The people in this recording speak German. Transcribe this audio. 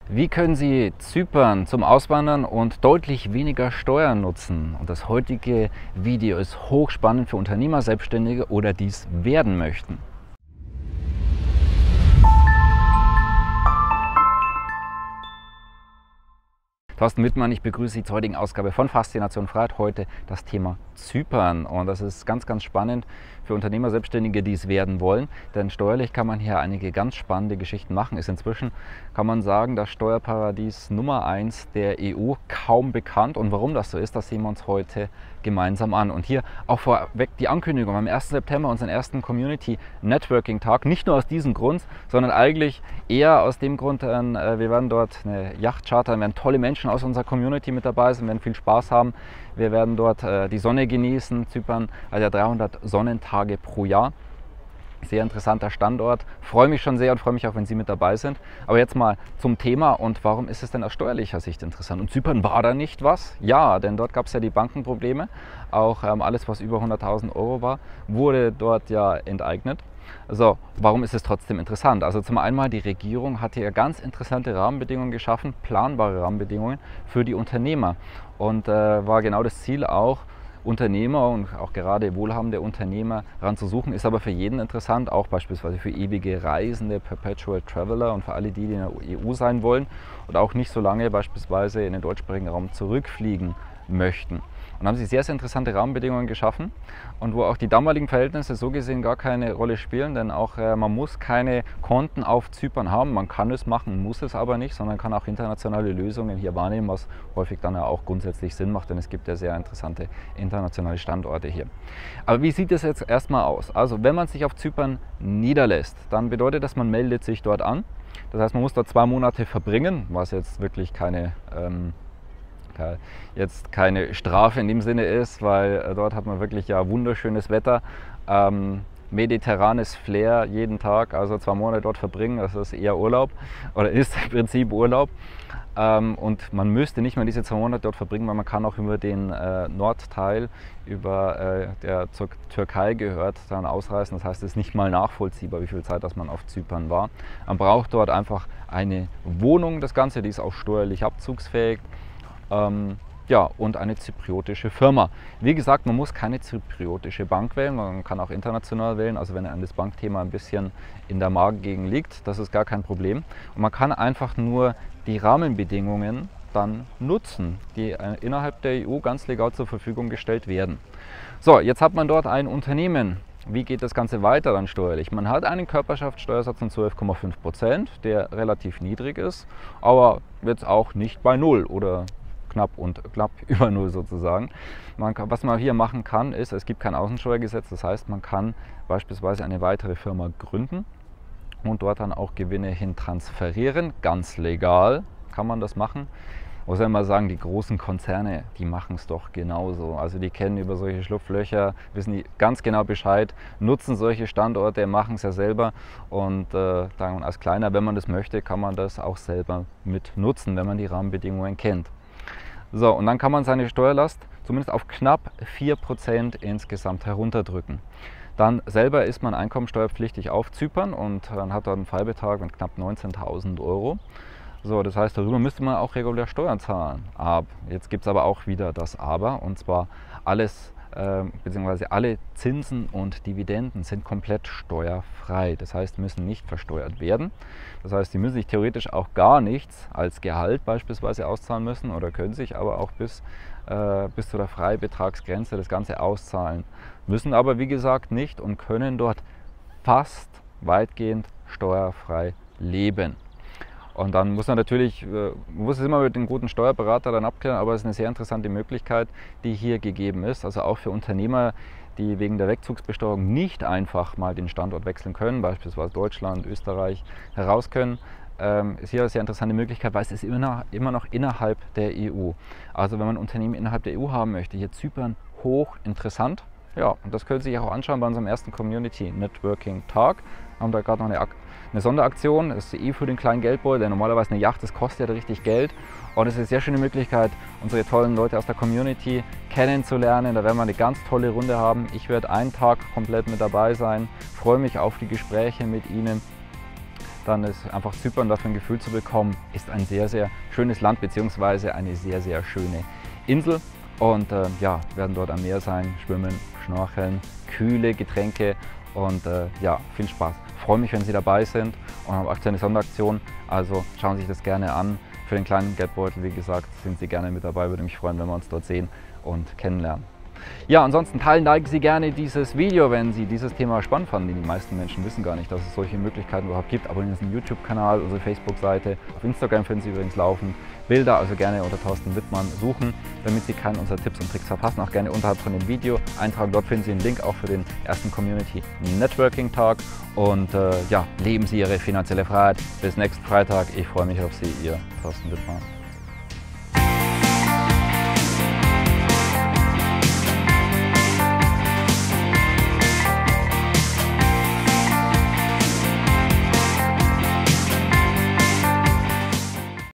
Wie können Sie Zypern zum Auswandern und deutlich weniger Steuern nutzen? Und das heutige Video ist hochspannend für Unternehmer, Selbstständige oder dies werden möchten. Thorsten Wittmann, ich begrüße Sie zur heutigen Ausgabe von Faszination Freiheit. Heute das Thema Zypern. Und das ist ganz, ganz spannend für Unternehmer, Selbstständige, die es werden wollen. Denn steuerlich kann man hier einige ganz spannende Geschichten machen. Ist inzwischen, kann man sagen, das Steuerparadies Nummer 1 der EU, kaum bekannt. Und warum das so ist, das sehen wir uns heute gemeinsam an. Und hier auch vorweg die Ankündigung am 1. September, unseren ersten Community Networking Tag. Nicht nur aus diesem Grund, sondern eigentlich eher aus dem Grund, wir werden dort eine Yacht chartern, werden tolle Menschen aus unserer Community mit dabei sein, werden viel Spaß haben. Wir werden dort die Sonne genießen. Zypern hat ja 300 Sonnentage pro Jahr. Sehr interessanter Standort. Freue mich schon sehr und freue mich auch, wenn Sie mit dabei sind. Aber jetzt mal zum Thema und warum ist es denn aus steuerlicher Sicht interessant? Und Zypern war da nicht was? Ja, denn dort gab es ja die Bankenprobleme. Auch alles, was über 100.000 Euro war, wurde dort ja enteignet. So, warum ist es trotzdem interessant? Also zum einen, die Regierung hat hier ganz interessante Rahmenbedingungen geschaffen, planbare Rahmenbedingungen für die Unternehmer. Und war genau das Ziel auch, Unternehmer und auch gerade wohlhabende Unternehmer ranzusuchen, ist aber für jeden interessant, auch beispielsweise für ewige Reisende, Perpetual Traveler und für alle, die in der EU sein wollen und auch nicht so lange beispielsweise in den deutschsprachigen Raum zurückfliegen möchten. Und haben sie sehr, sehr interessante Rahmenbedingungen geschaffen und wo auch die damaligen Verhältnisse so gesehen gar keine Rolle spielen, denn auch man muss keine Konten auf Zypern haben, man kann es machen, muss es aber nicht, sondern kann auch internationale Lösungen hier wahrnehmen, was häufig dann ja auch grundsätzlich Sinn macht, denn es gibt ja sehr interessante internationale Standorte hier. Aber wie sieht es jetzt erstmal aus? Also wenn man sich auf Zypern niederlässt, dann bedeutet das, man meldet sich dort an. Das heißt, man muss dort 2 Monate verbringen, was jetzt wirklich keine Strafe in dem Sinne ist, weil dort hat man wirklich ja wunderschönes Wetter, mediterranes Flair jeden Tag, also 2 Monate dort verbringen, das ist eher Urlaub oder ist im Prinzip Urlaub. Und man müsste nicht mehr diese 2 Monate dort verbringen, weil man kann auch über den Nordteil, der zur Türkei gehört, dann ausreisen. Das heißt, es ist nicht mal nachvollziehbar, wie viel Zeit dass man auf Zypern war. Man braucht dort einfach eine Wohnung, das Ganze, die ist auch steuerlich abzugsfähig. Ja, und eine zypriotische Firma. Wie gesagt, man muss keine zypriotische Bank wählen, man kann auch international wählen, also wenn einem das Bankthema ein bisschen in der Magengegend liegt, das ist gar kein Problem. Und man kann einfach nur die Rahmenbedingungen dann nutzen, die innerhalb der EU ganz legal zur Verfügung gestellt werden. So, jetzt hat man dort ein Unternehmen. Wie geht das Ganze weiter dann steuerlich? Man hat einen Körperschaftssteuersatz von 12,5%, der relativ niedrig ist, aber jetzt auch nicht bei 0 oder knapp über 0 sozusagen. Was man hier machen kann, ist, es gibt kein Außensteuergesetz, das heißt, man kann beispielsweise eine weitere Firma gründen und dort dann auch Gewinne hin transferieren. Ganz legal kann man das machen. Muss ja immer sagen, die großen Konzerne, die machen es doch genauso. Also die kennen über solche Schlupflöcher, wissen die ganz genau Bescheid, nutzen solche Standorte, machen es ja selber. Und als Kleiner, wenn man das möchte, kann man das auch selber mit nutzen, wenn man die Rahmenbedingungen kennt. So, und dann kann man seine Steuerlast zumindest auf knapp 4% insgesamt herunterdrücken. Dann selber ist man einkommensteuerpflichtig auf Zypern und dann hat dort einen Freibetrag von knapp 19.000 Euro. So, das heißt, darüber müsste man auch regulär Steuern zahlen. Jetzt gibt es aber auch wieder das Aber, und zwar alles, beziehungsweise alle Zinsen und Dividenden sind komplett steuerfrei. Das heißt, müssen nicht versteuert werden. Das heißt, Sie müssen sich theoretisch auch gar nichts als Gehalt beispielsweise auszahlen müssen oder können sich aber auch bis zu der Freibetragsgrenze das Ganze auszahlen. Müssen aber, wie gesagt, nicht und können dort fast weitgehend steuerfrei leben. Und dann muss man natürlich, muss es immer mit einem guten Steuerberater dann abklären, aber es ist eine sehr interessante Möglichkeit, die hier gegeben ist. Also auch für Unternehmer, die wegen der Wegzugsbesteuerung nicht einfach mal den Standort wechseln können, beispielsweise Deutschland, Österreich heraus können, ist hier eine sehr interessante Möglichkeit, weil es ist immer noch innerhalb der EU. Also wenn man ein Unternehmen innerhalb der EU haben möchte, hier Zypern hochinteressant. Ja, und das können Sie sich auch anschauen bei unserem ersten Community Networking Tag. Wir haben da gerade noch eine Sonderaktion, das ist für den kleinen Geldbeutel, denn normalerweise eine Yacht, das kostet ja richtig Geld. Und es ist eine sehr schöne Möglichkeit, unsere tollen Leute aus der Community kennenzulernen. Da werden wir eine ganz tolle Runde haben. Ich werde einen Tag komplett mit dabei sein, freue mich auf die Gespräche mit Ihnen. dann ist einfach Zypern dafür ein Gefühl zu bekommen, ist ein sehr, sehr schönes Land bzw. eine sehr, sehr schöne Insel. Und ja, werden dort am Meer sein, schwimmen, schnorcheln, kühle Getränke und ja, viel Spaß. Ich freue mich, wenn Sie dabei sind und haben aktuell eine Sonderaktion, also schauen Sie sich das gerne an. Für den kleinen Geldbeutel, wie gesagt, sind Sie gerne mit dabei, würde mich freuen, wenn wir uns dort sehen und kennenlernen. Ja, ansonsten liken Sie gerne dieses Video, wenn Sie dieses Thema spannend fanden. Die meisten Menschen wissen gar nicht, dass es solche Möglichkeiten überhaupt gibt. Abonnieren Sie den YouTube-Kanal, unsere Facebook-Seite. Auf Instagram finden Sie übrigens laufen Bilder, also gerne unter Thorsten Wittmann suchen, damit Sie keinen unserer Tipps und Tricks verpassen. Auch gerne unterhalb von dem Video eintragen. Dort finden Sie einen Link auch für den ersten Community Networking Tag. Und ja, leben Sie Ihre finanzielle Freiheit. Bis nächsten Freitag. Ich freue mich auf Sie, Ihr Thorsten Wittmann.